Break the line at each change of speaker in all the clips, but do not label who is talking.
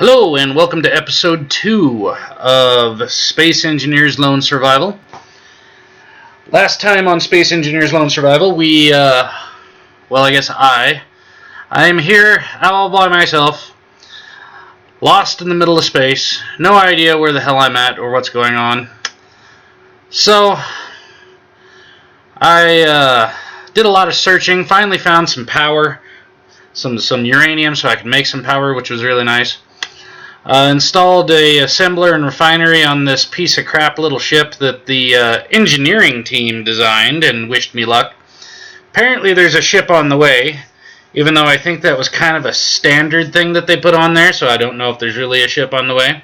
Hello and welcome to episode 2 of Space Engineers Lone Survival. Last time on Space Engineers Lone Survival I'm here all by myself, lost in the middle of space, no idea where the hell I'm at or what's going on. So I did a lot of searching, finally found some power, some uranium so I could make some power, which was really nice. Installed a assembler and refinery on this piece of crap little ship that the engineering team designed and wished me luck. Apparently there's a ship on the way, even though I think that was kind of a standard thing that they put on there, so I don't know if there's really a ship on the way.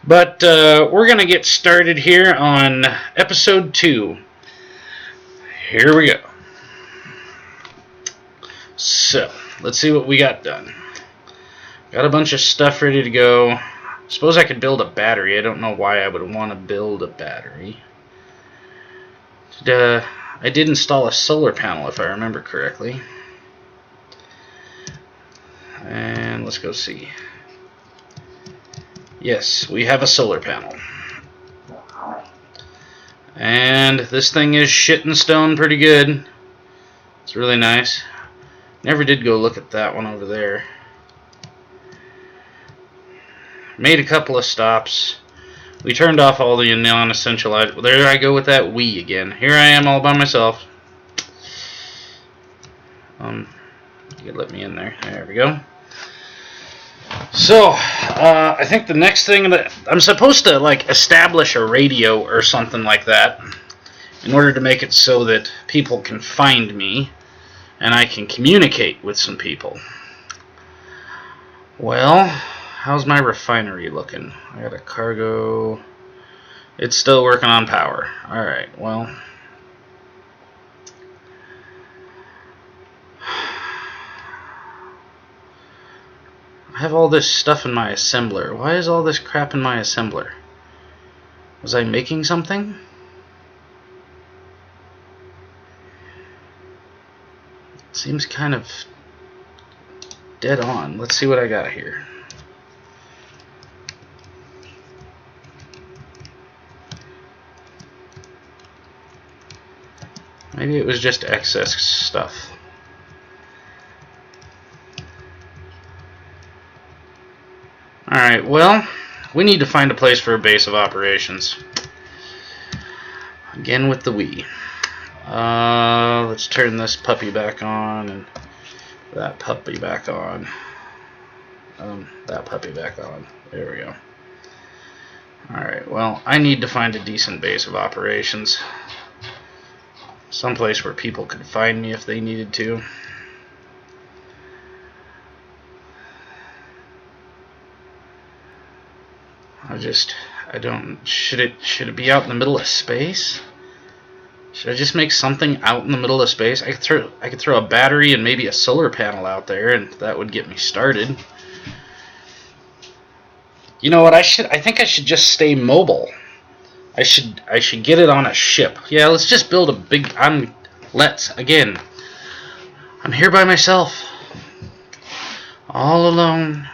But we're going to get started here on episode 2. Here we go. So, let's see what we got done. Got a bunch of stuff ready to go. Suppose I could build a battery. I don't know why I would want to build a battery. I did install a solar panel, if I remember correctly. And let's go see. Yes, we have a solar panel. And this thing is shit and stone pretty good. It's really nice. Never did go look at that one over there. Made a couple of stops. We turned off all the non-essential items. There I go with that we again. Here I am all by myself. You could let me in there. There we go. So, I think the next thing that I'm supposed to establish a radio or something like that in order to make it so that people can find me and I can communicate with some people. Well, how's my refinery looking? I got a cargo. It's still working on power. Alright, well. I have all this stuff in my assembler. Why is all this crap in my assembler? Was I making something? Seems kind of dead on. Let's see what I got here. Maybe it was just excess stuff. Alright, well, we need to find a place for a base of operations. Again with the we. Let's turn this puppy back on and that puppy back on. That puppy back on. There we go. Alright, well, I need to find a decent base of operations. Someplace where people could find me if they needed to. Should it be out in the middle of space? Should I just make something out in the middle of space? I could throw a battery and maybe a solar panel out there, and that would get me started. You know what? I think I should just stay mobile. I should get it on a ship. Yeah, let's just build a big. I'm here by myself, all alone.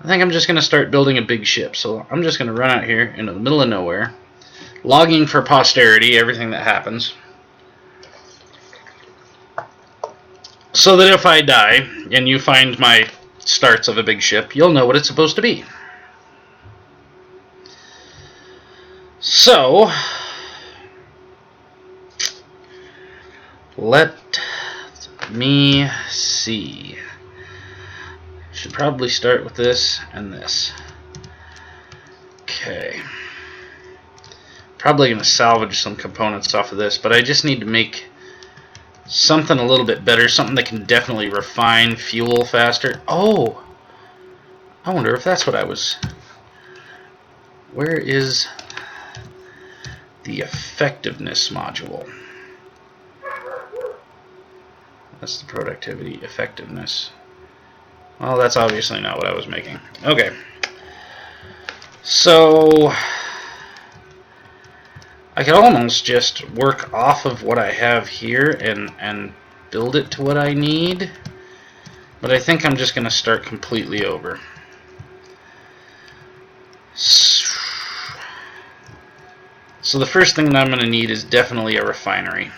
I think I'm just gonna start building a big ship. So I'm just gonna run out here into the middle of nowhere, logging for posterity everything that happens, so that if I die and you find my starts of a big ship, you'll know what it's supposed to be. So, let me see. Should probably start with this and this. Okay. Probably going to salvage some components off of this, but I just need to make something a little bit better, something that can definitely refine fuel faster. Oh! I wonder if that's what I was... Where is the effectiveness module? That's the productivity, effectiveness. Well, that's obviously not what I was making. Okay. So I could almost just work off of what I have here and build it to what I need. But I think I'm just going to start completely over. So the first thing that I'm going to need is definitely a refinery.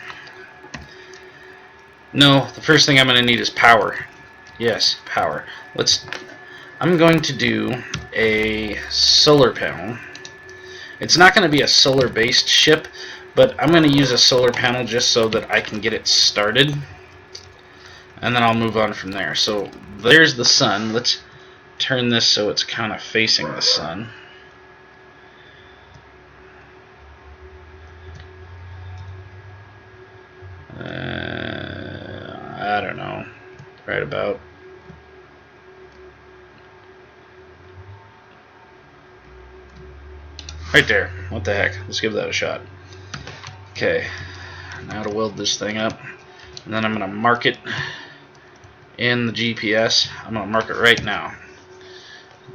No, the first thing I'm going to need is power. Yes, power. I'm going to do a solar panel. It's not going to be a solar-based ship, but I'm going to use a solar panel just so that I can get it started. And then I'll move on from there. So there's the sun. Let's turn this so it's kind of facing the sun. I don't know. Right about. Right there. What the heck? Let's give that a shot. Okay. Now to weld this thing up. And then I'm going to mark it in the GPS. I'm going to mark it right now.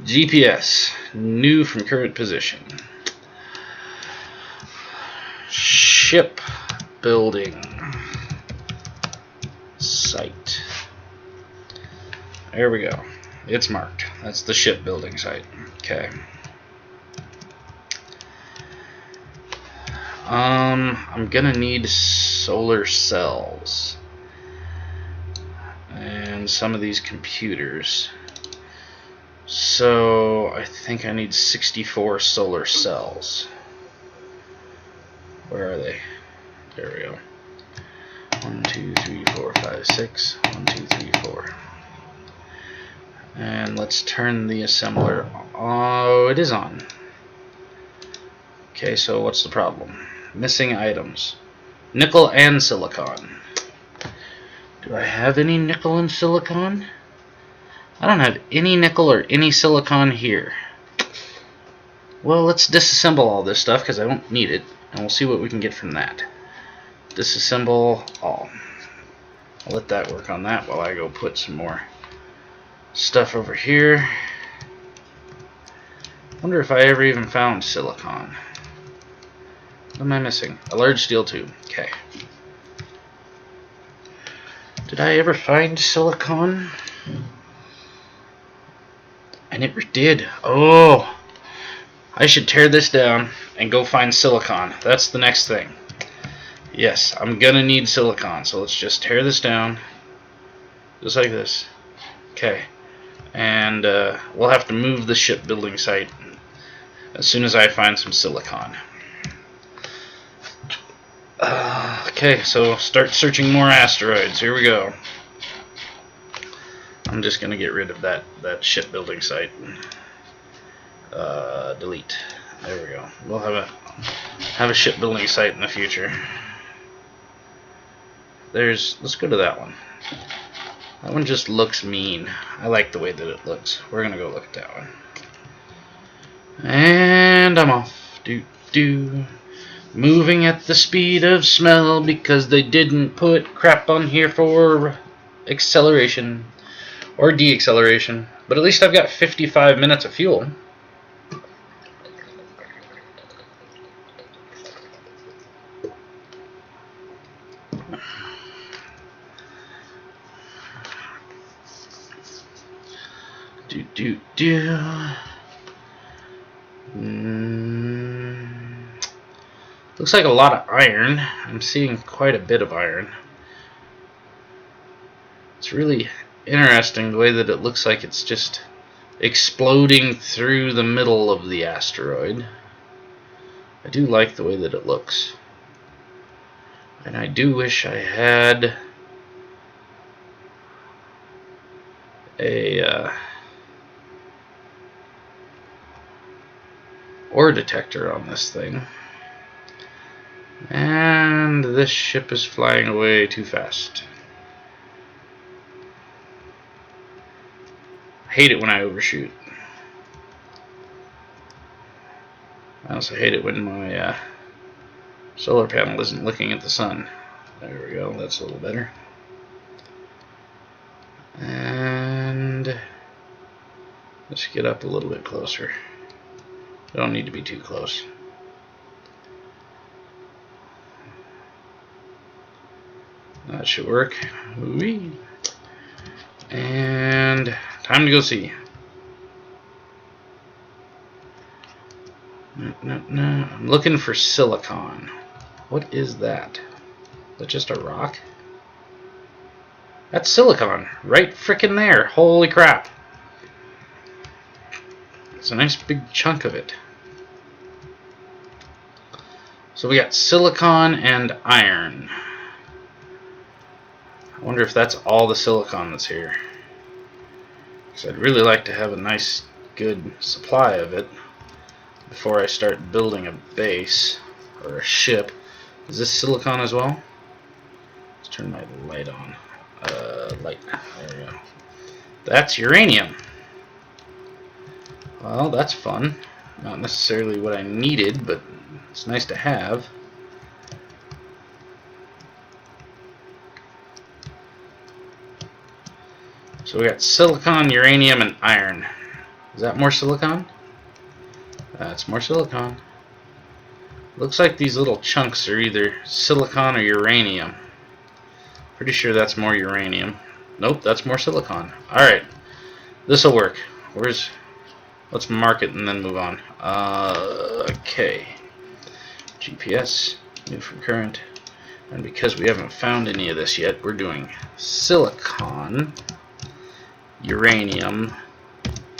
GPS. New from current position. Ship building site. There we go. It's marked. That's the shipbuilding site. Okay. I'm gonna need solar cells and some of these computers. So I think I need 64 solar cells. Where are they? There we go. 1, 2, 3, 4, 5, 6. 1, 2, 3, 4. And let's turn the assembler. Oh, it is on. Okay, so what's the problem? Missing items. Nickel and silicon. Do I have any nickel and silicon? I don't have any nickel or any silicon here. Well, let's disassemble all this stuff because I don't need it, and we'll see what we can get from that. Disassemble all. I'll let that work on that while I go put some more stuff over here. Wonder if I ever even found silicon. What am I missing? A large steel tube. Okay. Did I ever find silicon? I never did. Oh, I should tear this down and go find silicon. That's the next thing. Yes, I'm gonna need silicon, so let's just tear this down just like this. Okay, and we'll have to move the shipbuilding site as soon as I find some silicon. Okay, so start searching more asteroids. Here we go. I'm just gonna get rid of that shipbuilding site. Delete. There we go. We'll have a shipbuilding site in the future. Let's go to that one. That one just looks mean. I like the way that it looks. We're gonna go look at that one. And I'm off. Moving at the speed of smell because they didn't put crap on here for acceleration or deacceleration. But at least I've got 55 minutes of fuel. Looks like a lot of iron. I'm seeing quite a bit of iron. It's really interesting the way that it looks like it's just exploding through the middle of the asteroid. I do like the way that it looks. And I do wish I had a ore detector on this thing. And this ship is flying away too fast. I hate it when I overshoot. I also hate it when my solar panel isn't looking at the sun. There we go, that's a little better. And let's get up a little bit closer. Don't need to be too close. That should work. Whee. And time to go see. No, I'm looking for silicon. What is that? Is that just a rock? That's silicon, right frickin' there. Holy crap. It's a nice big chunk of it. So we got silicon and iron. I wonder if that's all the silicon that's here. Because I'd really like to have a nice, good supply of it before I start building a base or a ship. Is this silicon as well? Let's turn my light on. Light. There we go. That's uranium. Well, that's fun. Not necessarily what I needed, but it's nice to have. So we got silicon, uranium, and iron. Is that more silicon? That's more silicon. Looks like these little chunks are either silicon or uranium. Pretty sure that's more uranium. Nope, that's more silicon. Alright, this'll work. Let's mark it and then move on. Okay. GPS, new from current. And because we haven't found any of this yet, we're doing silicon, uranium,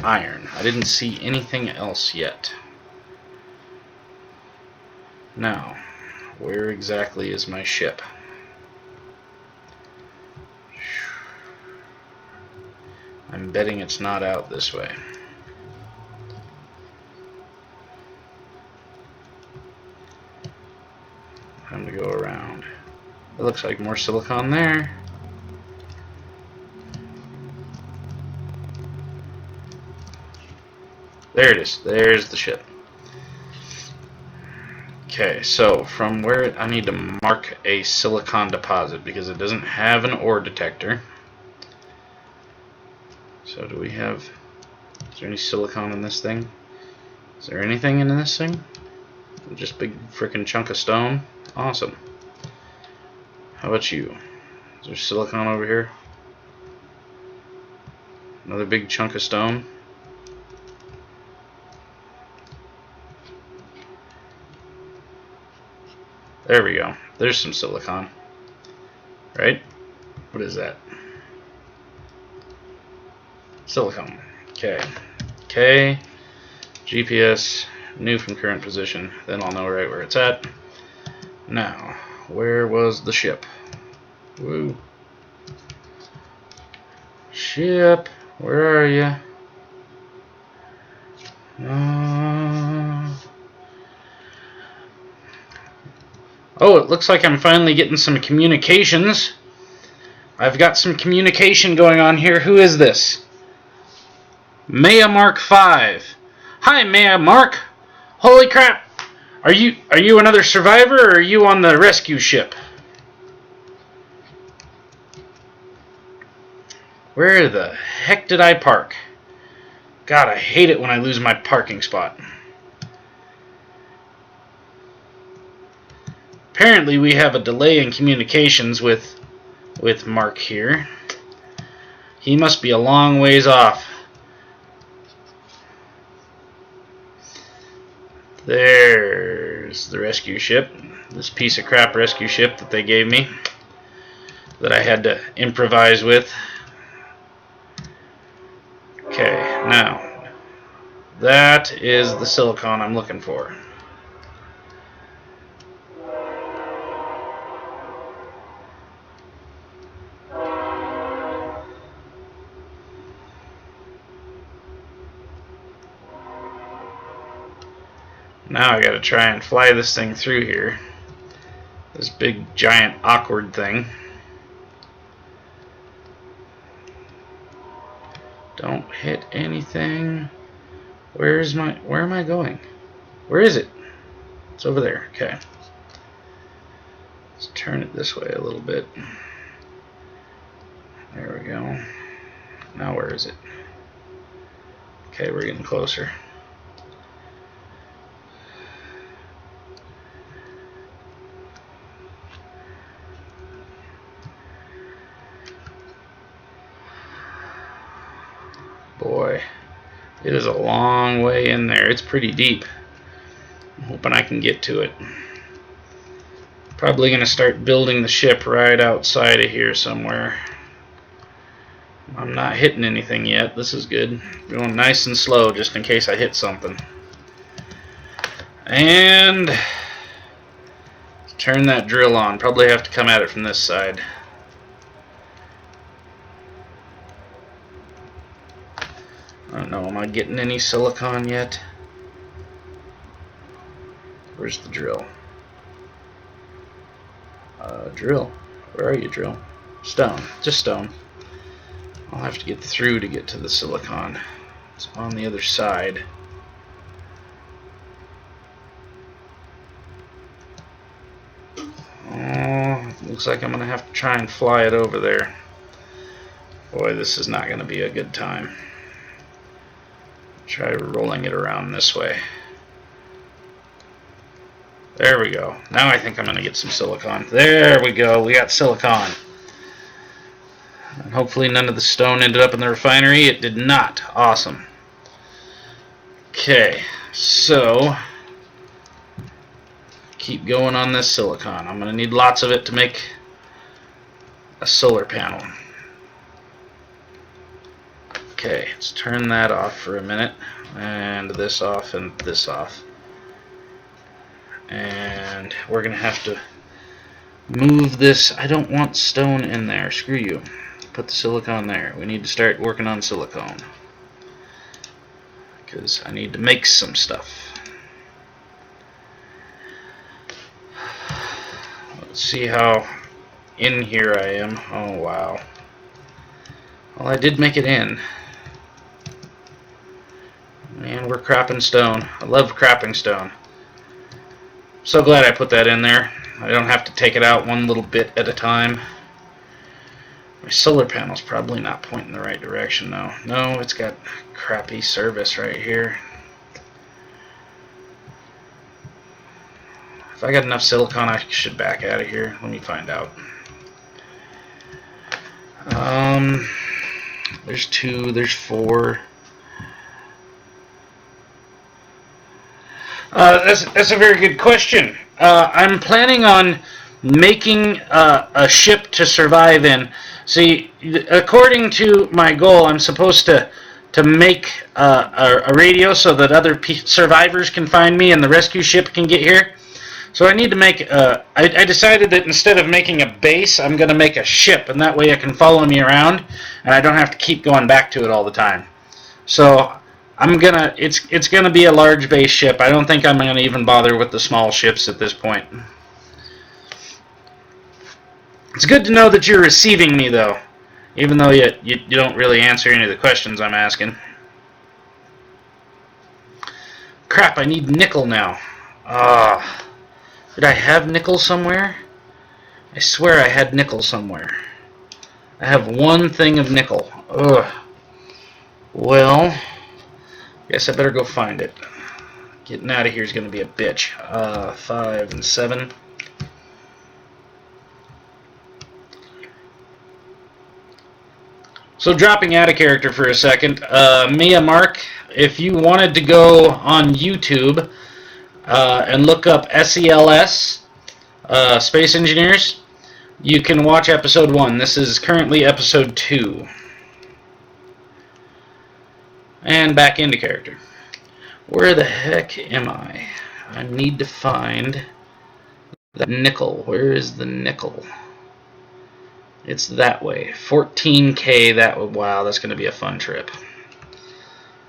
iron. I didn't see anything else yet. Now, where exactly is my ship? I'm betting it's not out this way. Time to go around. It looks like more silicon there. There it is. There's the ship. Okay, so from where I need to mark a silicon deposit because it doesn't have an ore detector. So do we have... Is there any silicon in this thing? Is there anything in this thing? Just big freaking chunk of stone? Awesome. How about you? Is there silicon over here? Another big chunk of stone? There we go. There's some silicon. Right? What is that? Silicon. Okay. Okay. GPS. New from current position. Then I'll know right where it's at. Now, where was the ship? Woo. Ship. Where are you? Oh, it looks like I'm finally getting some communications. I've got some communication going on here. Who is this? Maya Mark 5. Hi, Maya Mark. Holy crap. Are you another survivor or are you on the rescue ship? Where the heck did I park? God, I hate it when I lose my parking spot. Apparently we have a delay in communications with Mark here. He must be a long ways off. There's the rescue ship. This piece of crap rescue ship that they gave me that I had to improvise with. Okay, now that is the silicon I'm looking for. Now I gotta try and fly this thing through here. This big, giant, awkward thing. Don't hit anything. Where am I going? Where is it? It's over there. Okay. Let's turn it this way a little bit. There we go. Now where is it? Okay, we're getting closer. Boy, it is a long way in there. It's pretty deep. I'm hoping I can get to it. Probably going to start building the ship right outside of here somewhere. I'm not hitting anything yet. This is good. Going nice and slow just in case I hit something. And turn that drill on. Probably have to come at it from this side. I don't know, am I getting any silicon yet? Where's the drill? Drill. Where are you, drill? Stone. Just stone. I'll have to get through to get to the silicon. It's on the other side. Oh, looks like I'm going to have to try and fly it over there. Boy, this is not going to be a good time. Try rolling it around this way. There we go. Now I think I'm going to get some silicon. There we go. We got silicon. And hopefully none of the stone ended up in the refinery. It did not. Awesome. Okay, so keep going on this silicon. I'm going to need lots of it to make a solar panel. Okay, let's turn that off for a minute. And this off and this off. And we're going to have to move this. I don't want stone in there. Screw you. Put the silicon there. We need to start working on silicone. Because I need to make some stuff. Let's see how in here I am. Oh, wow. Well, I did make it in. Man, we're crapping stone. I love crapping stone. So glad I put that in there. I don't have to take it out one little bit at a time. My solar panel's probably not pointing the right direction though. No, it's got crappy service right here. If I got enough silicon, I should back out of here. Let me find out. There's 2, there's 4. That's a very good question. I'm planning on making a ship to survive in. See, according to my goal, I'm supposed to make a radio so that other survivors can find me and the rescue ship can get here. So I need to make. I decided that instead of making a base, I'm going to make a ship, and that way it can follow me around, and I don't have to keep going back to it all the time. So it's gonna be a large base ship. I don't think I'm gonna even bother with the small ships at this point. It's good to know that you're receiving me though, even though you don't really answer any of the questions I'm asking. Crap, I need nickel now. Did I have nickel somewhere? I swear I had nickel somewhere. I have one thing of nickel. Ugh. Well, guess I better go find it. Getting out of here is going to be a bitch. 5 and 7. So dropping out of character for a second, Mia Mark, if you wanted to go on YouTube and look up SELS, Space Engineers, you can watch episode 1. This is currently episode 2. And back into character. Where the heck am I? I need to find the nickel. Where is the nickel? It's that way. 14K that way. Wow, that's going to be a fun trip.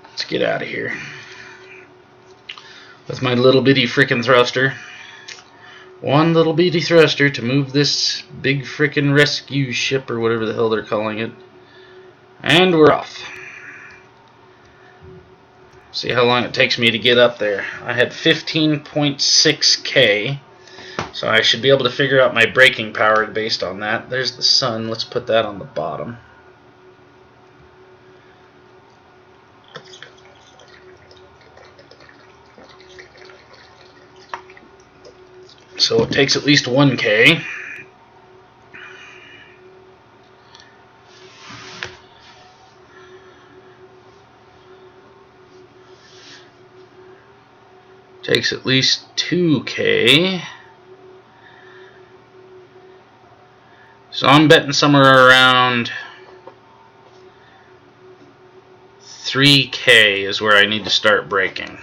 Let's get out of here. With my little bitty frickin' thruster. One little bitty thruster to move this big frickin' rescue ship or whatever the hell they're calling it. And we're off. See how long it takes me to get up there. I had 15.6K, so I should be able to figure out my braking power based on that. There's the sun. Let's put that on the bottom. So it takes at least 1K. Takes at least 2K. So I'm betting somewhere around 3K is where I need to start breaking.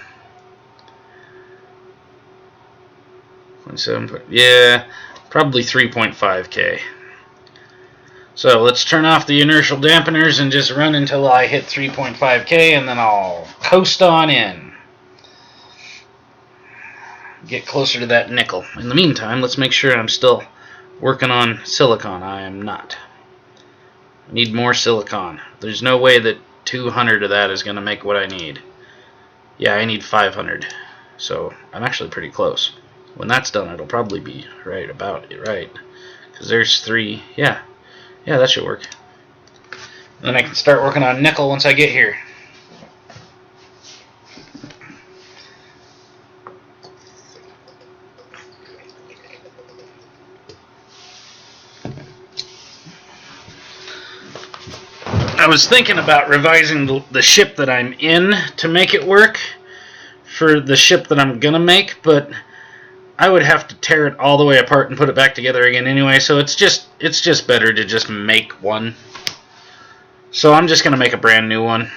0.7, yeah, probably 3.5K. So let's turn off the inertial dampeners and just run until I hit 3.5K, and then I'll coast on in. Get closer to that nickel. In the meantime, let's make sure I'm still working on silicon. I am not. I need more silicon. There's no way that 200 of that is going to make what I need. Yeah, I need 500. So I'm actually pretty close. When that's done, it'll probably be right about it, right? Because there's 3. Yeah, that should work. And then I can start working on nickel once I get here. I was thinking about revising the ship that I'm in to make it work for the ship that I'm gonna make, but I would have to tear it all the way apart and put it back together again anyway, so it's just better to just make one. So I'm just gonna make a brand new one.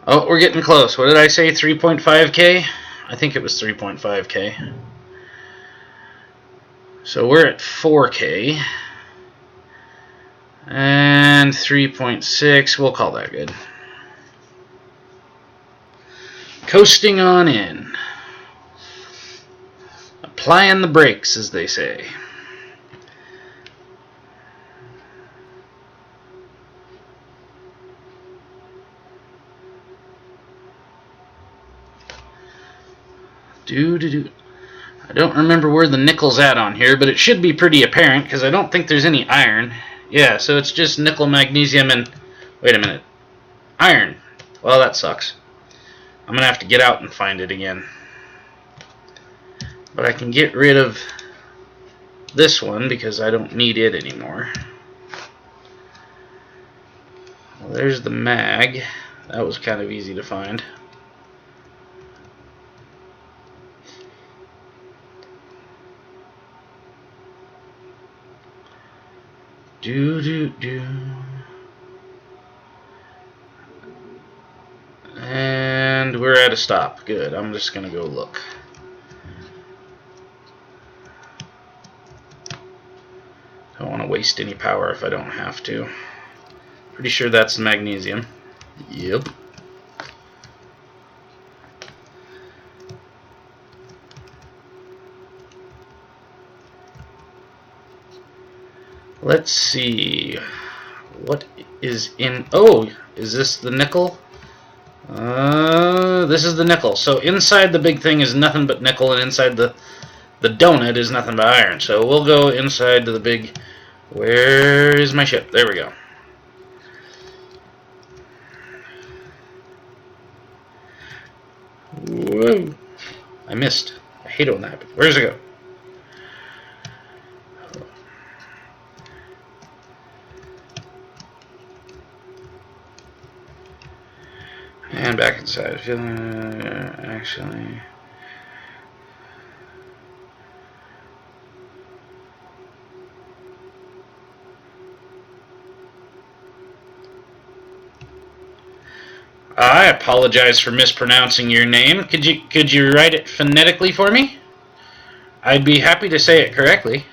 Oh, we're getting close. What did I say? 3.5K? I think it was 3.5K. So we're at 4K. And 3.6, we'll call that good. Coasting on in. Applying the brakes, as they say. I don't remember where the nickel's at on here, but it should be pretty apparent because I don't think there's any iron. Yeah, so it's just nickel, magnesium, and... Wait a minute. Iron. Well, that sucks. I'm going to have to get out and find it again. But I can get rid of this one because I don't need it anymore. Well, there's the mag. That was kind of easy to find. And we're at a stop. Good. I'm just going to go look. Don't want to waste any power if I don't have to. Pretty sure that's the magnesium. Yep. Let's see. What is in... Oh, is this the nickel? This is the nickel. So inside the big thing is nothing but nickel, and inside the donut is nothing but iron. So we'll go inside to the big... Where is my ship? There we go. Whoa. I missed. I hate it when that happens. Where does it go? And back inside. Actually... I apologize for mispronouncing your name. Could you write it phonetically for me? I'd be happy to say it correctly.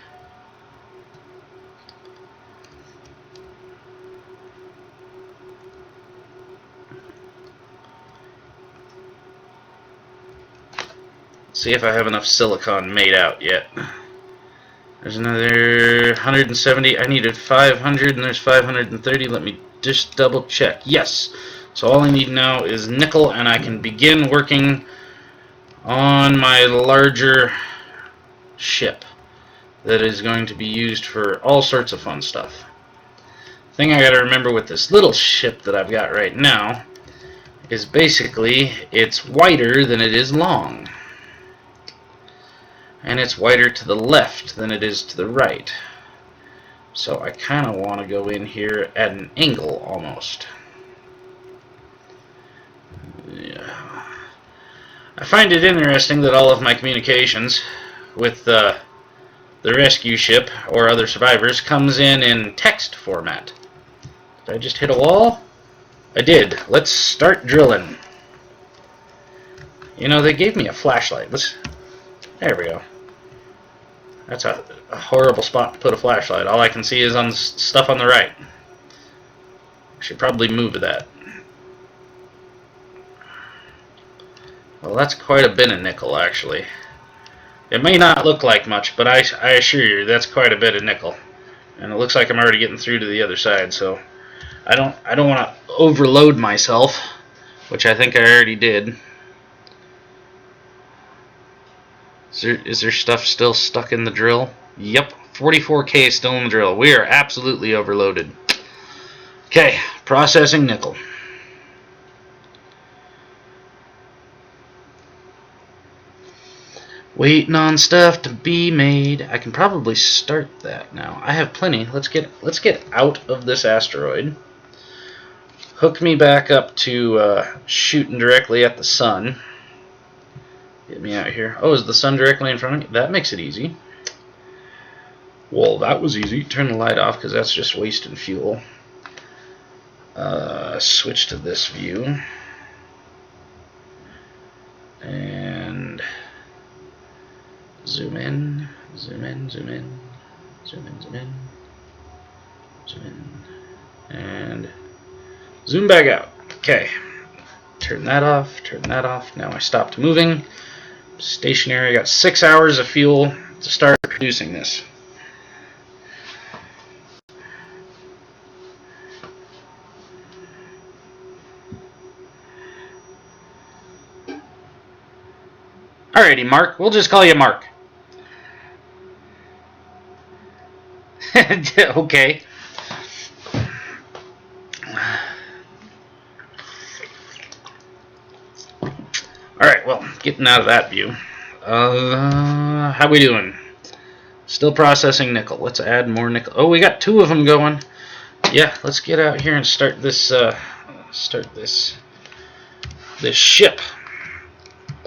Let's see if I have enough silicon made out yet. There's another 170. I needed 500 and there's 530. Let me just double check. Yes. So all I need now is nickel, and I can begin working on my larger ship that is going to be used for all sorts of fun stuff. The thing I got to remember with this little ship that I've got right now is basically it's wider than it is long. And it's wider to the left than it is to the right. So I kind of want to go in here at an angle almost. Yeah. I find it interesting that all of my communications with the rescue ship or other survivors comes in text format. Did I just hit a wall? I did. Let's start drilling. You know, they gave me a flashlight. There we go. That's a horrible spot to put a flashlight. All I can see is on the stuff on the right. I should probably move that. Well, that's quite a bit of nickel, actually. It may not look like much, but I assure you, that's quite a bit of nickel. And it looks like I'm already getting through to the other side, so I don't want to overload myself, which I think I already did. Is there stuff still stuck in the drill? Yep, 44K is still in the drill. We are absolutely overloaded. Okay, processing nickel. Waiting on stuff to be made. I can probably start that now. I have plenty. Let's get out of this asteroid. Hook me back up to shooting directly at the sun. Get me out here. Oh, is the sun directly in front of me? That makes it easy. Well, that was easy. Turn the light off because that's just wasting fuel. Switch to this view. And zoom in, zoom in, zoom in, zoom in, zoom in, zoom in, and zoom back out. Okay. Turn that off, turn that off. Now I stopped moving. Stationary. I got 6 hours of fuel to start producing this. Alrighty, Mark. We'll just call you Mark. Okay. Alright, well, getting out of that view. How we doing? Still processing nickel. Let's add more nickel. Oh, we got 2 of them going. Yeah, let's get out here and start this this ship.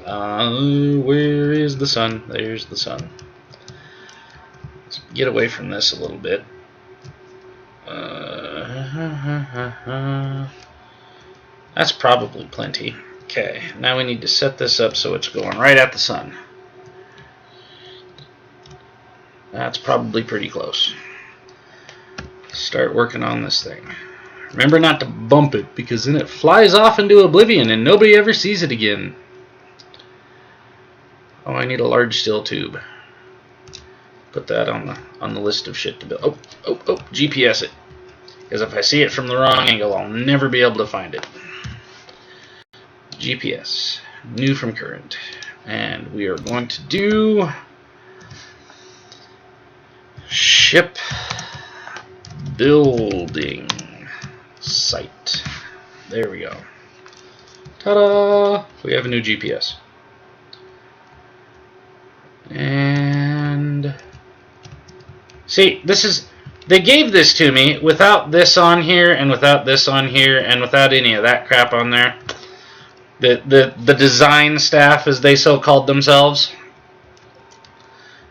Where is the sun? There's the sun. Let's get away from this a little bit. That's probably plenty. Okay, now we need to set this up so it's going right at the sun. That's probably pretty close. Start working on this thing. Remember not to bump it, because then it flies off into oblivion and nobody ever sees it again. Oh, I need a large steel tube. Put that on the list of shit to build. Oh, GPS it. Because if I see it from the wrong angle, I'll never be able to find it. GPS. New from current. And we are going to do ship building site. There we go. Ta-da! We have a new GPS. And see, they gave this to me without this on here and without this on here and without any of that crap on there. The design staff, as they so called themselves.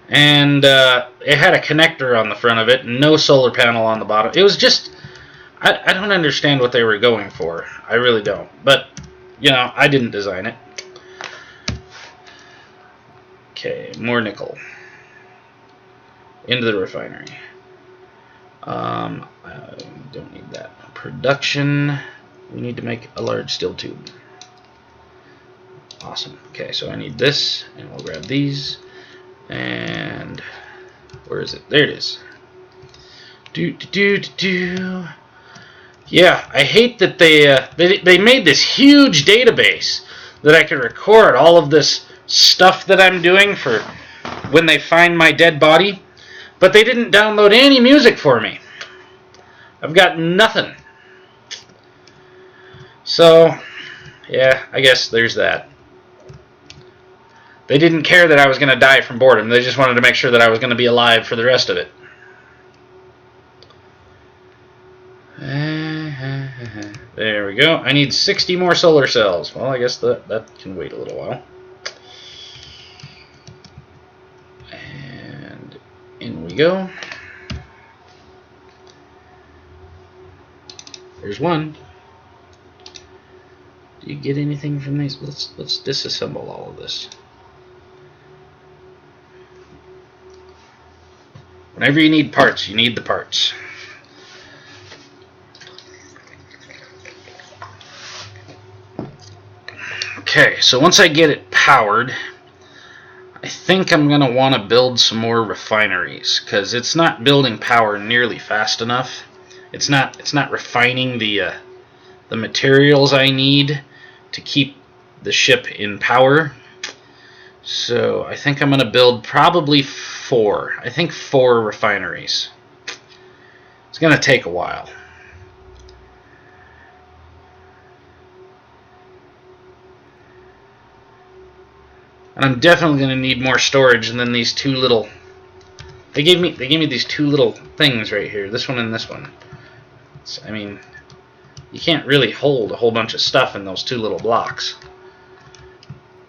And it had a connector on the front of it, no solar panel on the bottom. It was just, I don't understand what they were going for. I really don't. But, you know, I didn't design it. Okay, more nickel. Into the refinery. I don't need that. Production. We need to make a large steel tube. Awesome. Okay, so I need this, and we'll grab these. And where is it? There it is. Yeah, I hate that they made this huge database that I can record all of this stuff that I'm doing for when they find my dead body, but they didn't download any music for me. I've got nothing. So, yeah, I guess there's that. They didn't care that I was going to die from boredom. They just wanted to make sure that I was going to be alive for the rest of it. There we go. I need 60 more solar cells. Well, I guess that can wait a little while. you go. There's one. Do you get anything from these? Let's disassemble all of this. Whenever you need parts, you need the parts. Okay, so once I get it powered, I think I'm going to want to build some more refineries, because it's not building power nearly fast enough. It's not refining the materials I need to keep the ship in power. So I think I'm going to build probably 4. I think 4 refineries. It's going to take a while. And I'm definitely going to need more storage than these 2 little. They gave me these 2 little things right here. This one and this one. I mean, you can't really hold a whole bunch of stuff in those 2 little blocks.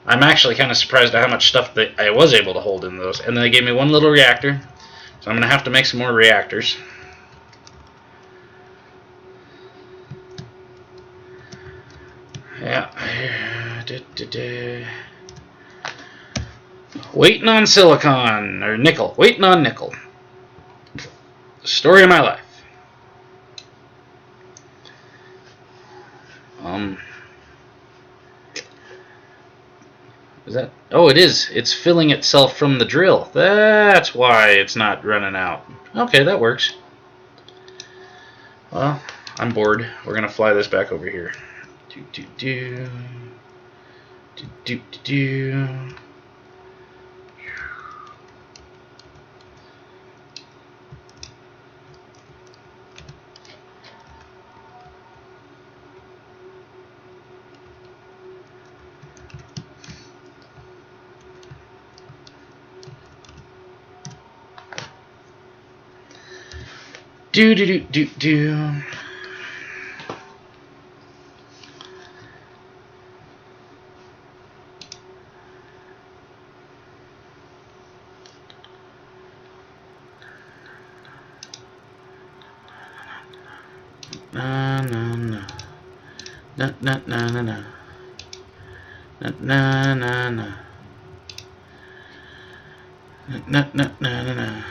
I'm actually kind of surprised at how much stuff that I was able to hold in those. And then they gave me 1 little reactor. So I'm going to have to make some more reactors. Yeah. Waiting on silicon, or nickel. Waiting on nickel. The story of my life. Is that? Oh, it is. It's filling itself from the drill. That's why it's not running out. Okay, that works. Well, I'm bored. We're gonna fly this back over here. Do. Na na na na na na na na na na na na.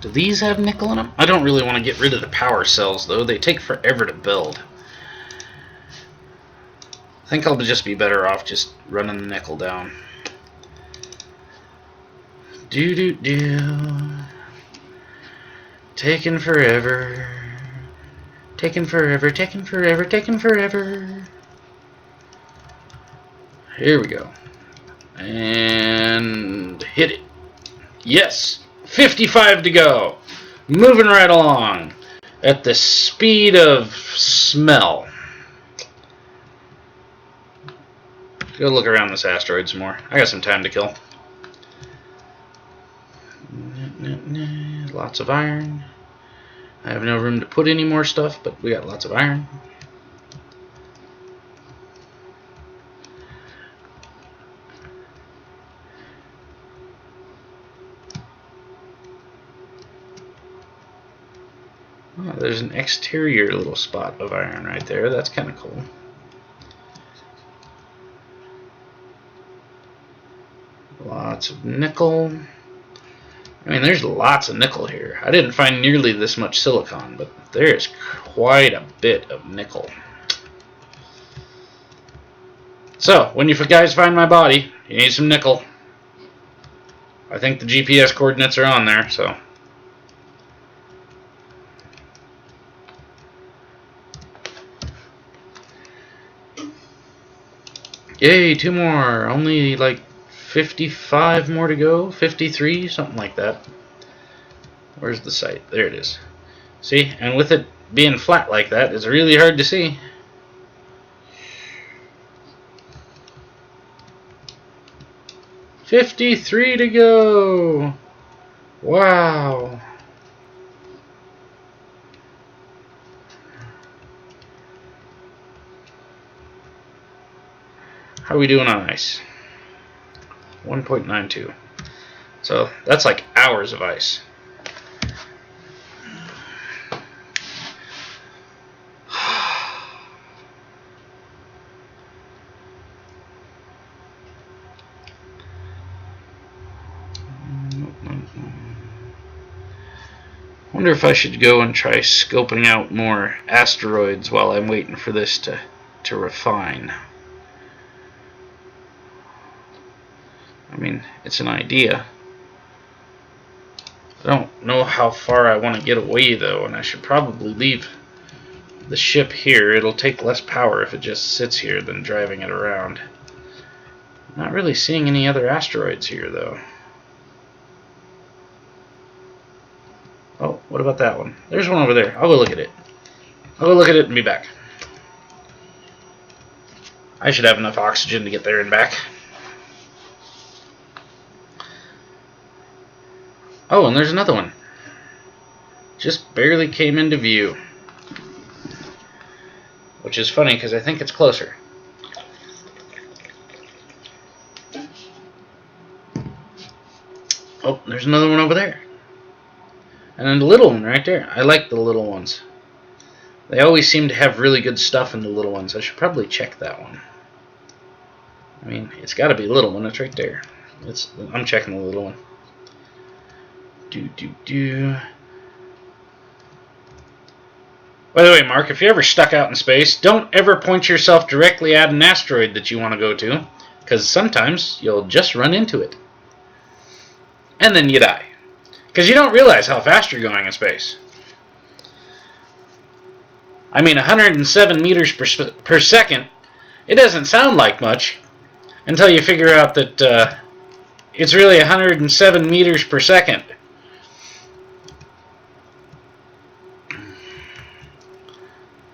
Do these have nickel in them? I don't really want to get rid of the power cells, though. They take forever to build. I think I'll just be better off just running the nickel down. Do. Taking forever. Taking forever. Here we go. And hit it. Yes! 55 to go. Moving right along at the speed of smell. Go look around this asteroid some more. I got some time to kill. Lots of iron. I have no room to put any more stuff, but we got lots of iron. Oh, there's an exterior little spot of iron right there. That's kind of cool. Lots of nickel. I mean, there's lots of nickel here. I didn't find nearly this much silicon, but there's quite a bit of nickel. So, when you guys find my body, you need some nickel. I think the GPS coordinates are on there, so. Yay, 2 more. Only like 55 more to go. 53, something like that. Where's the site? There it is. See? And with it being flat like that, it's really hard to see. $53 to go. Wow. How are we doing on ice? 1.92. So that's like hours of ice. Wonder if I should go and try scoping out more asteroids while I'm waiting for this to refine. I mean, it's an idea. I don't know how far I want to get away though, and I should probably leave the ship here. It'll take less power if it just sits here than driving it around. Not really seeing any other asteroids here though. Oh, what about that one? There's one over there. I'll go look at it. I'll go look at it and be back. I should have enough oxygen to get there and back. Oh, and there's another one. Just barely came into view. Which is funny because I think it's closer. Oh, there's another one over there. And then the little one right there. I like the little ones. They always seem to have really good stuff in the little ones. I should probably check that one. I mean, it's got to be a little one. It's right there. I'm checking the little one. By the way, Mark, if you're ever stuck out in space, don't ever point yourself directly at an asteroid that you want to go to, because sometimes you'll just run into it. And then you die. Because you don't realize how fast you're going in space. I mean, 107 meters per second, it doesn't sound like much until you figure out that it's really 107 meters per second.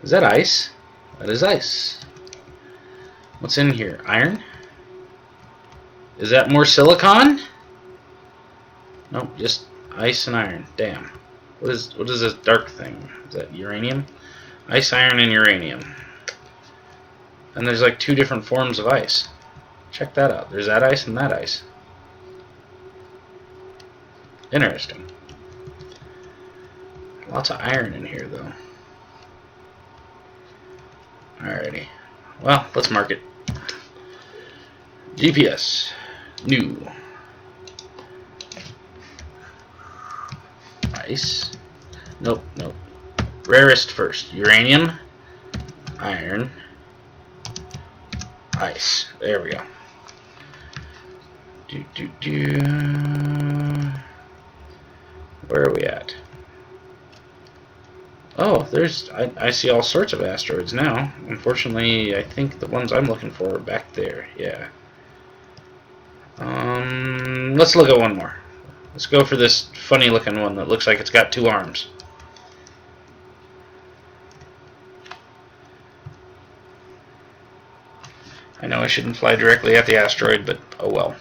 Is that ice? That is ice. What's in here? Iron? Is that more silicon? Nope, just ice and iron. Damn. What is this dark thing? Is that uranium? Ice, iron, and uranium. And there's like two different forms of ice. Check that out. There's that ice and that ice. Interesting. Lots of iron in here, though. Alrighty. Well, let's mark it. GPS. New. Ice. Nope. Rarest first. Uranium. Iron. Ice. There we go. Where are we at? Oh, I see all sorts of asteroids now. Unfortunately, I think the ones I'm looking for are back there. Yeah. Let's look at one more. Let's go for this funny looking one that looks like it's got two arms. I know I shouldn't fly directly at the asteroid, but oh well.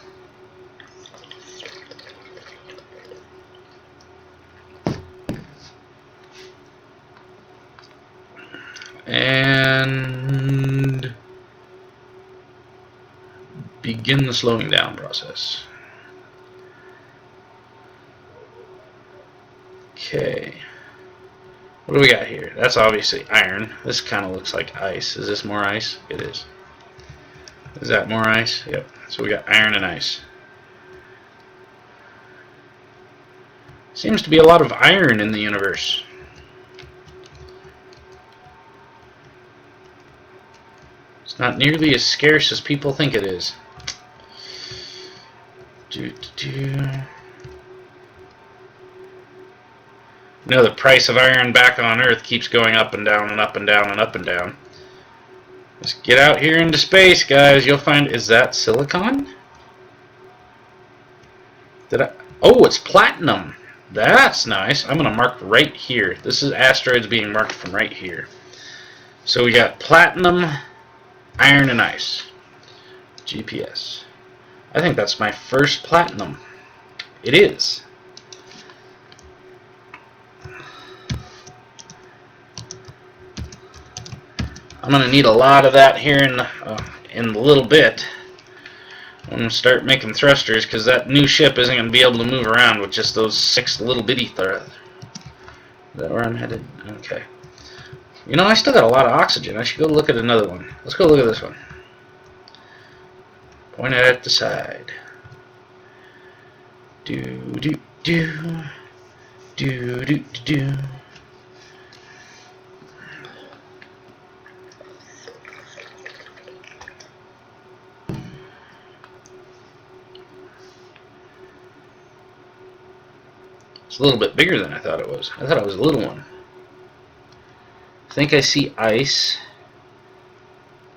And begin the slowing down process. Okay. What do we got here? That's obviously iron. This kind of looks like ice. Is this more ice? It is. Is that more ice? Yep. So we got iron and ice. Seems to be a lot of iron in the universe. It's not nearly as scarce as people think it is. You know, the price of iron back on Earth keeps going up and down and up and down and up and down. Let's get out here into space, guys. You'll find... Is that silicon? Oh, it's platinum. That's nice. I'm going to mark right here. This is asteroids being marked from right here. So we got platinum, iron, and ice. GPS. I think that's my first platinum. It is. I'm going to need a lot of that here in a little bit. I'm going to start making thrusters because that new ship isn't going to be able to move around with just those 6 little bitty thrusters. Is that where I'm headed? Okay. You know, I still got a lot of oxygen. I should go look at another one. Let's go look at this one. Point it at the side. Do do do do do do. It's a little bit bigger than I thought it was. I thought it was a little one. I think I see ice.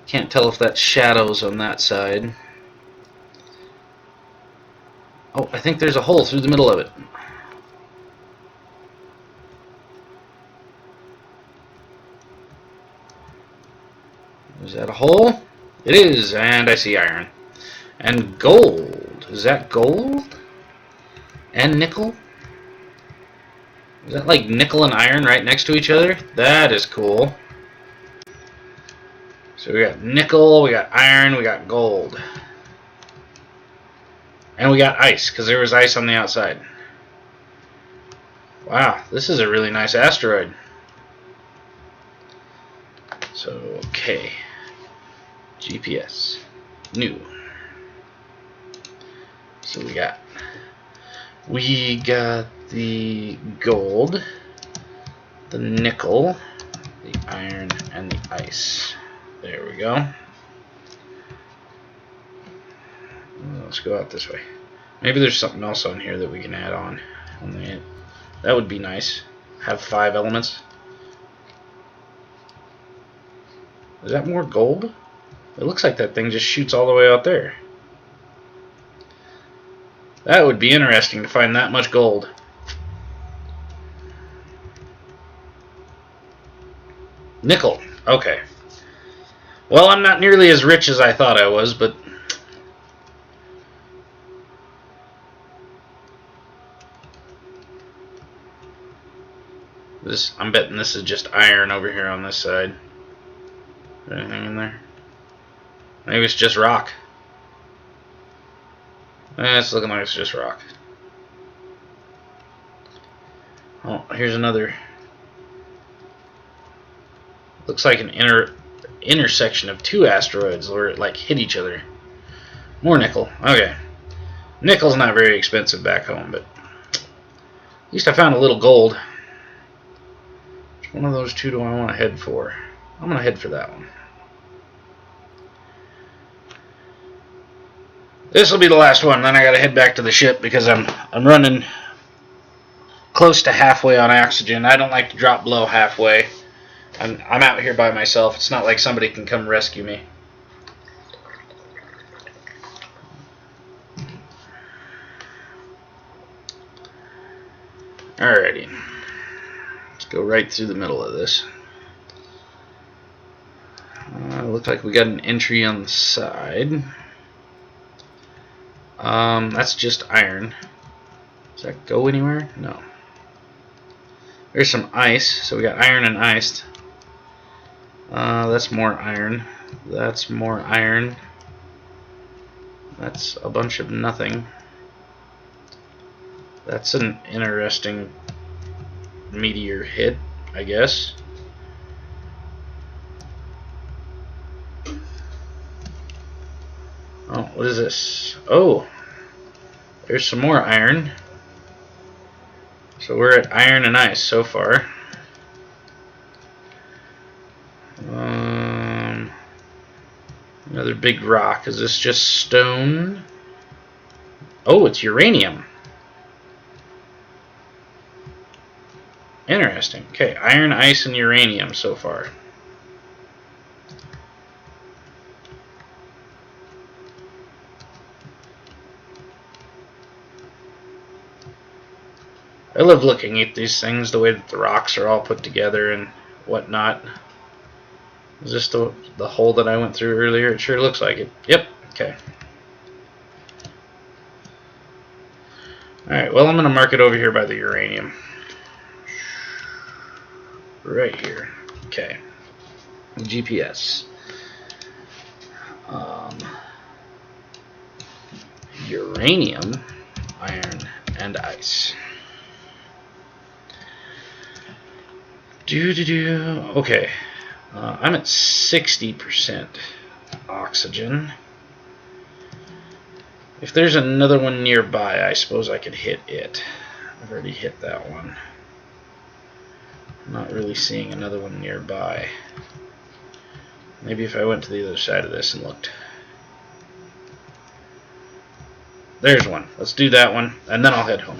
Can't tell if that's shadows on that side. Oh, I think there's a hole through the middle of it. Is that a hole? It is, and I see iron. And gold. Is that gold? And nickel? Is that like nickel and iron right next to each other? That is cool. So we got nickel, we got iron, we got gold. And we got ice, because there was ice on the outside. Wow, this is a really nice asteroid. So, okay. GPS. New. So we got the gold, the nickel, the iron, and the ice. There we go. Let's go out this way. Maybe there's something else on here that we can add on. That would be nice. Have 5 elements. Is that more gold? It looks like that thing just shoots all the way out there. That would be interesting to find that much gold. Nickel. Okay. Well, I'm not nearly as rich as I thought I was, but I'm betting this is just iron over here on this side. Is there anything in there? Maybe it's just rock. It's looking like it's just rock. Oh, here's another. Looks like an intersection of 2 asteroids where it like hit each other. More nickel. Okay. Nickel's not very expensive back home, but at least I found a little gold. Which one of those 2 do I want to head for? I'm going to head for that one. This will be the last one, then I gotta head back to the ship because I'm running close to halfway on oxygen. I don't like to drop below halfway. I'm out here by myself. It's not like somebody can come rescue me. Alrighty. Let's go right through the middle of this. Looks like we got an entry on the side. That's just iron. Does that go anywhere? No. There's some ice. So we got iron and iced. That's more iron. That's more iron. That's a bunch of nothing. That's an interesting meteor hit, I guess. Oh, what is this? Oh, there's some more iron. So we're at iron and ice so far. Another big rock. Is this just stone? Oh, it's uranium. Interesting. Okay, iron, ice, and uranium so far. I love looking at these things, the way that the rocks are all put together and whatnot. Is this the hole that I went through earlier? It sure looks like it. Yep. Okay. Alright, well, I'm going to mark it over here by the uranium. Right here. Okay. GPS. uranium, iron, and ice. Okay, I'm at 60% oxygen. If there's another one nearby, I suppose I could hit it. I've already hit that one. I'm not really seeing another one nearby. Maybe if I went to the other side of this and looked. There's one. Let's do that one, and then I'll head home.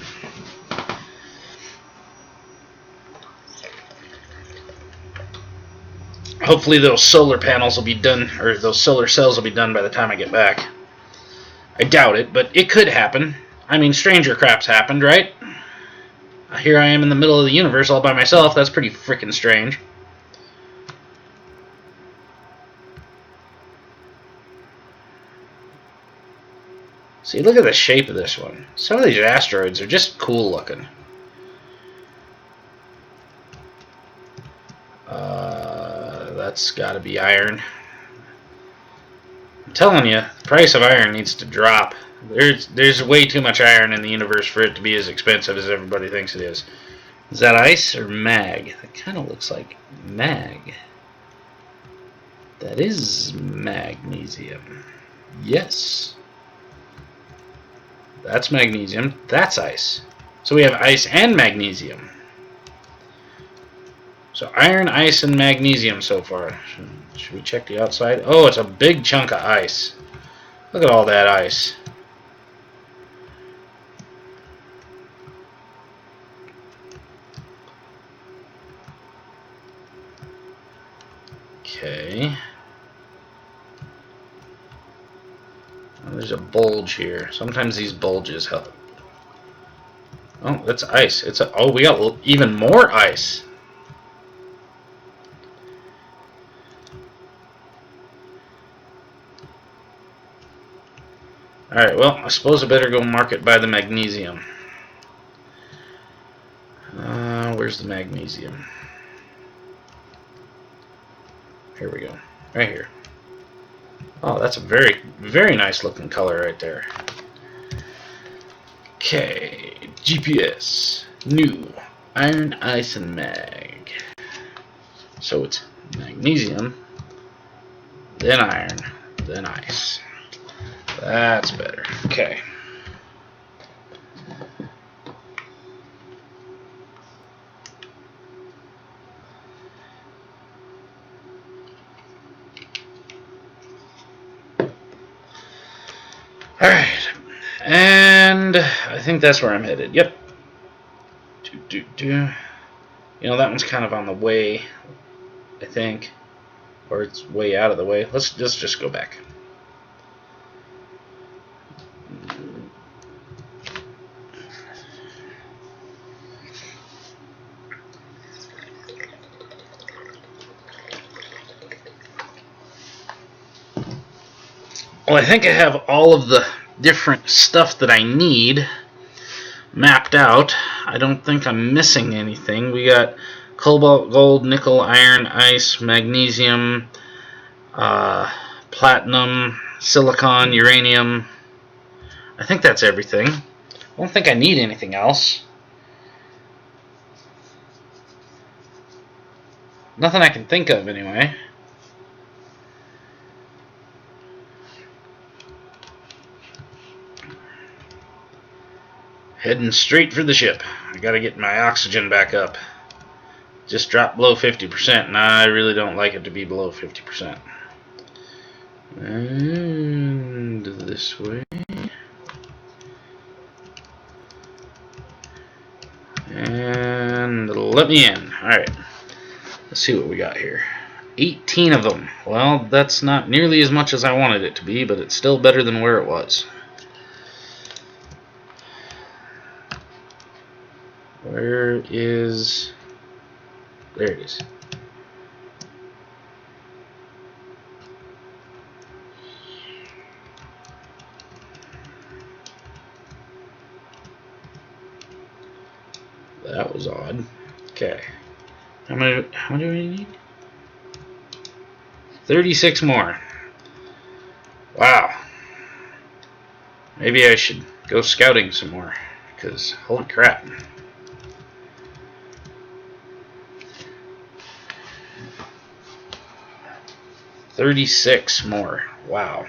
Hopefully those solar panels will be done, or those solar cells will be done by the time I get back. I doubt it, but it could happen. I mean, stranger crap's happened, right? Here I am in the middle of the universe all by myself. That's pretty freaking strange. See, look at the shape of this one. Some of these asteroids are just cool looking. That's got to be iron. I'm telling you, the price of iron needs to drop. There's way too much iron in the universe for it to be as expensive as everybody thinks it is. Is that ice or mag? That kind of looks like mag. That is magnesium. Yes. That's magnesium. That's ice. So we have ice and magnesium. So iron, ice, and magnesium so far. Should we check the outside? Oh, it's a big chunk of ice. Look at all that ice. Okay. Oh, there's a bulge here. Sometimes these bulges help. Oh, that's ice. Oh, we got even more ice. Alright, well, I suppose I better go mark it by the magnesium. Where's the magnesium? Here we go. Right here. Oh, that's a very, very nice looking color right there. Okay, GPS. New. Iron, ice, and mag. So it's magnesium, then iron, then ice. That's better. Okay. Alright. And I think that's where I'm headed. Yep. You know, that one's kind of on the way, I think. Or it's way out of the way. Let's just go back. Well, I think I have all of the different stuff that I need mapped out. I don't think I'm missing anything. We got cobalt, gold, nickel, iron, ice, magnesium, platinum, silicon, uranium. I think that's everything. I don't think I need anything else. Nothing I can think of, anyway. Heading straight for the ship. I gotta get my oxygen back up. Just dropped below 50%, and I really don't like it to be below 50%. And this way. And let me in. Alright. Let's see what we got here. 18 of them. Well, that's not nearly as much as I wanted it to be, but it's still better than where it was. Where is... There it is. That was odd. Okay. How many do we need? 36 more. Wow. Maybe I should go scouting some more, because holy crap. $36 more. Wow.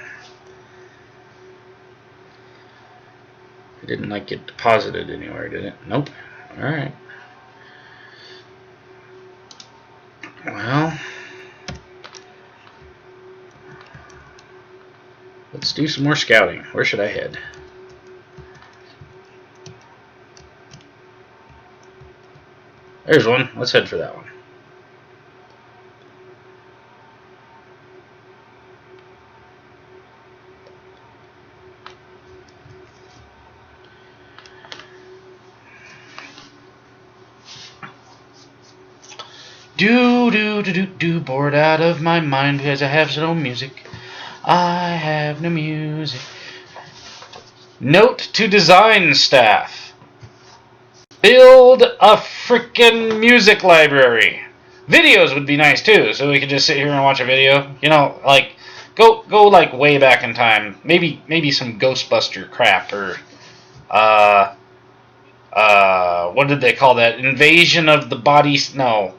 It didn't like get deposited anywhere, did it? Nope. Alright. Well, let's do some more scouting. Where should I head? There's one. Let's head for that one. Do, bored out of my mind because I have no music. I have no music. Note to design staff. Build a frickin' music library. Videos would be nice too, so we could just sit here and watch a video. You know, like go like way back in time. Maybe some Ghostbuster crap or what did they call that? Invasion of the bodies? No,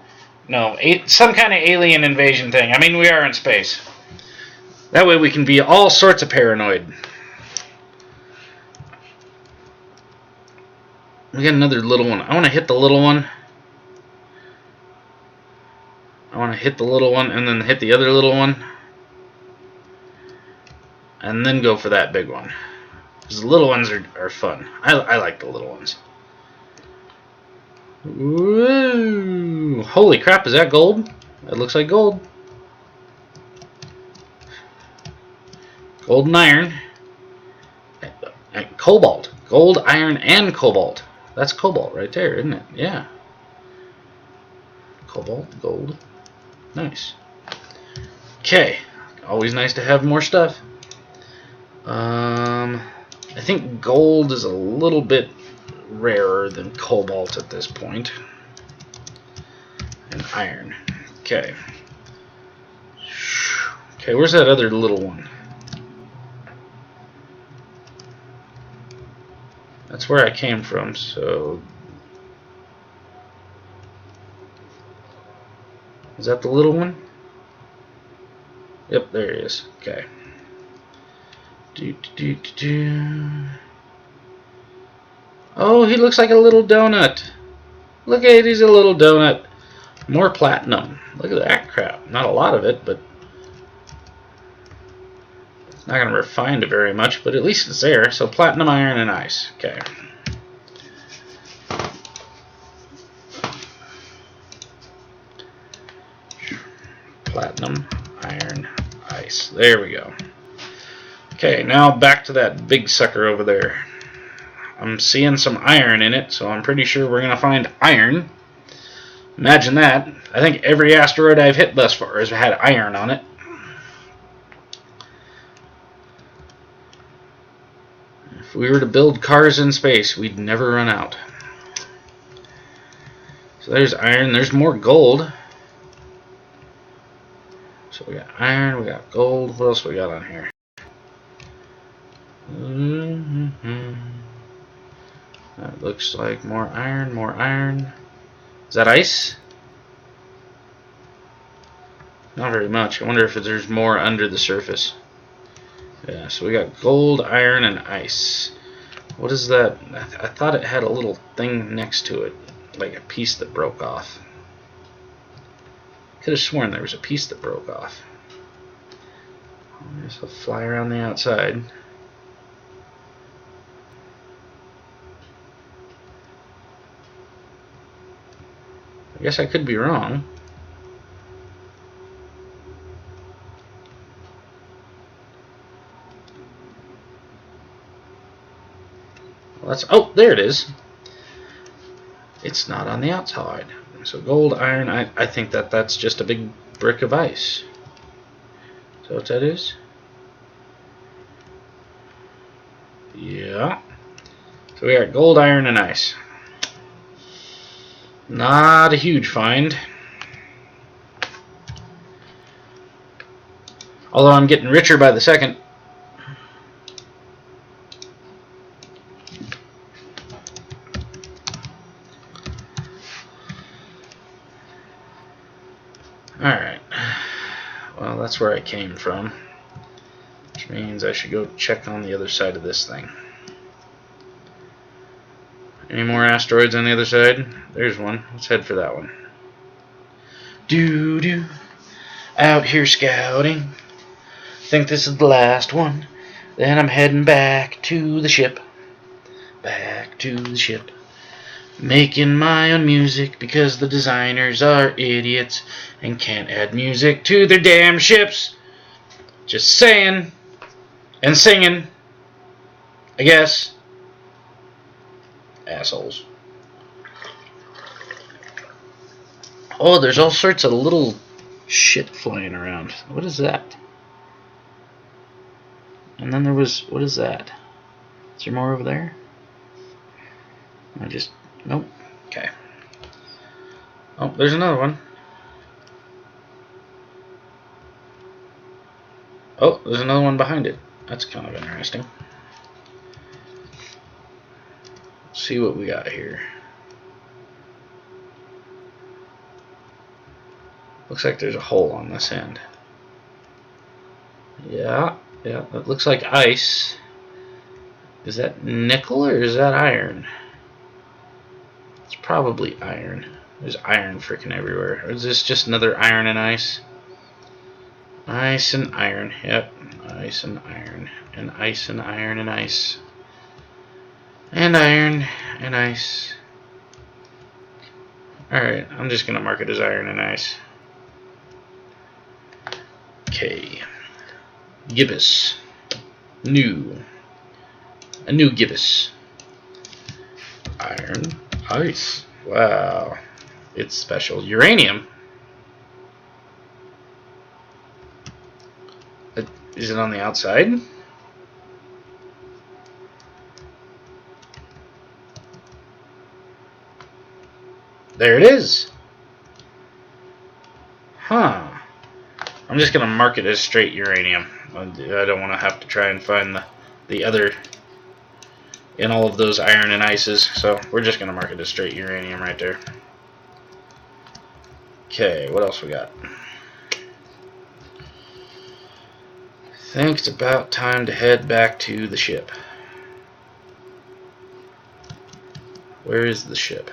some kind of alien invasion thing. I mean, we are in space. That way we can be all sorts of paranoid. We got another little one. I want to hit the little one. I want to hit the little one and then hit the other little one. And then go for that big one. Because the little ones are fun. I like the little ones. Woo! Holy crap, is that gold? That looks like gold. Gold and iron. And cobalt. Gold, iron, and cobalt. That's cobalt right there, isn't it? Yeah. Cobalt, gold. Nice. Okay. Always nice to have more stuff. I think gold is a little bit rarer than cobalt at this point. And iron. Okay. Okay, where's that other little one? That's where I came from, so... Is that the little one? Yep, there he is. Okay. Oh, he looks like a little donut. Look at it, he's a little donut. More platinum. Look at that crap. Not a lot of it, but it's not going to refine it very much, but at least it's there. So platinum, iron, and ice. Okay. Platinum, iron, ice. There we go. Okay, now back to that big sucker over there. I'm seeing some iron in it, so I'm pretty sure we're going to find iron. Imagine that. I think every asteroid I've hit thus far has had iron on it. If we were to build cars in space, we'd never run out. So there's iron. There's more gold. So we got iron, we got gold. What else we got on here? That looks like more iron, more iron. Is that ice? Not very much. I wonder if there's more under the surface. Yeah, so we got gold, iron, and ice. What is that? I thought it had a little thing next to it, like a piece that broke off. Could have sworn there was a piece that broke off. This will fly around the outside. I guess I could be wrong. Well, that's, oh, there it is. It's not on the outside. So gold, iron, I think that's just a big brick of ice. So what that is? Yeah. So we got gold, iron, and ice. Not a huge find. Although I'm getting richer by the second. that's where I came from. Which means I should go check on the other side of this thing. Any more asteroids on the other side? There's one. Let's head for that one. Doo-doo. Out here scouting. Think this is the last one. Then I'm heading back to the ship. Back to the ship. Making my own music because the designers are idiots and can't add music to their damn ships. Just saying. And singing. I guess. Assholes. Oh, there's all sorts of little shit flying around. What is that? And then there was... What is that? Is there more over there? Nope. Okay. Oh, there's another one. Oh, there's another one behind it. That's kind of interesting. Let's see what we got here. Looks like there's a hole on this end. Yeah, it looks like ice. Is that nickel or is that iron? It's probably iron. There's iron freaking everywhere. Or is this just another iron and ice? Ice and iron. Yep. Ice and iron. And ice and iron and ice. And iron and ice. Alright, I'm just going to mark it as iron and ice. Okay. Gibbous. New. A new gibbous. Iron. Ice. Wow. It's special. Uranium. Is it on the outside? There it is. Huh. I'm just going to mark it as straight uranium. I don't want to have to try and find the other in all of those iron and ices. So we're just going to mark it as straight uranium right there. Okay, what else we got? I think it's about time to head back to the ship. Where is the ship?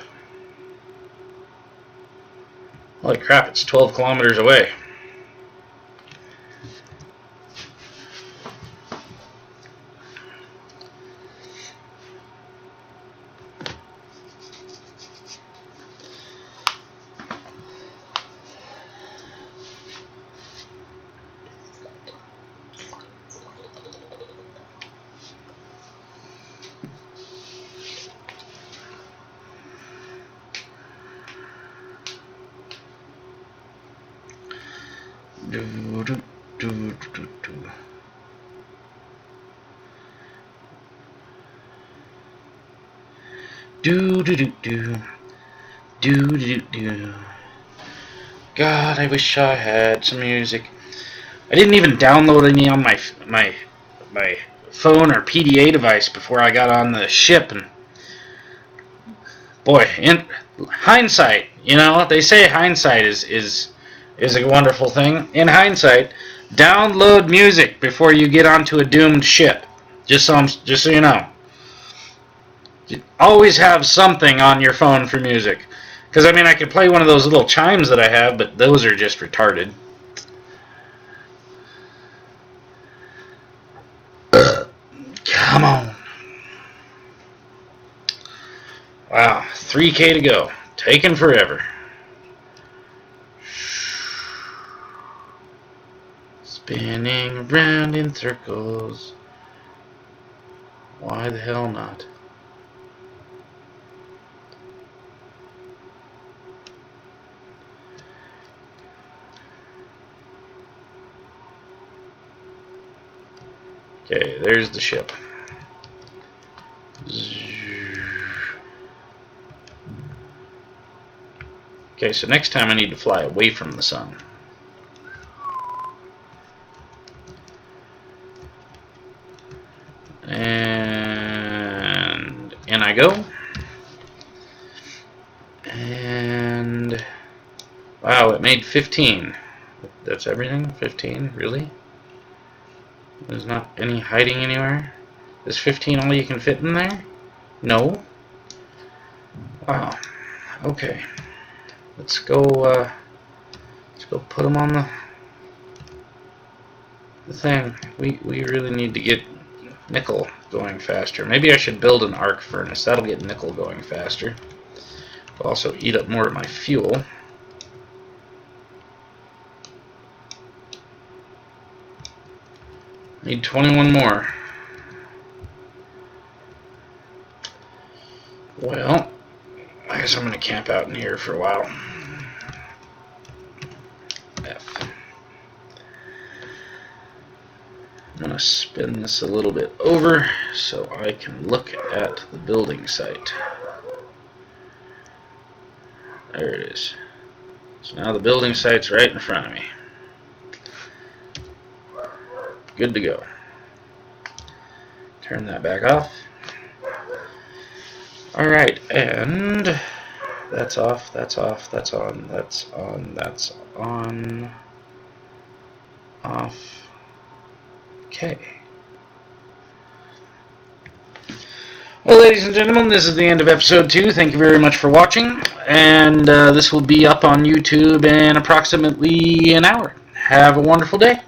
Holy crap, it's 12 kilometers away. God, I wish I had some music. I didn't even download any on my phone or PDA device before I got on the ship, and boy, in hindsight, you know, they say hindsight is a wonderful thing. In hindsight, download music before you get onto a doomed ship. Just so you know. You always have something on your phone for music. Because, I mean, I could play one of those little chimes that I have, but those are just retarded. Come on. Wow, 3K to go. Taking forever. Spinning around in circles. Why the hell not? Okay, there's the ship. Okay, so next time I need to fly away from the sun. And in I go. And wow, it made 15. The That's everything? 15? Really? There's not any hiding anywhere? Is 15 all you can fit in there? No? Wow. Okay. Let's go put them on the thing. We really need to get nickel going faster. Maybe I should build an arc furnace. That'll get nickel going faster. It'll also eat up more of my fuel. Need 21 more. Well, I guess I'm going to camp out in here for a while. F. I'm going to spin this a little bit over so I can look at the building site. There it is. So now the building site's right in front of me. Good to go. Turn that back off. Alright, and that's off, that's off, that's on, that's on, that's on, off. Okay. Well, ladies and gentlemen, this is the end of episode 2. Thank you very much for watching, and this will be up on YouTube in approximately an hour. Have a wonderful day.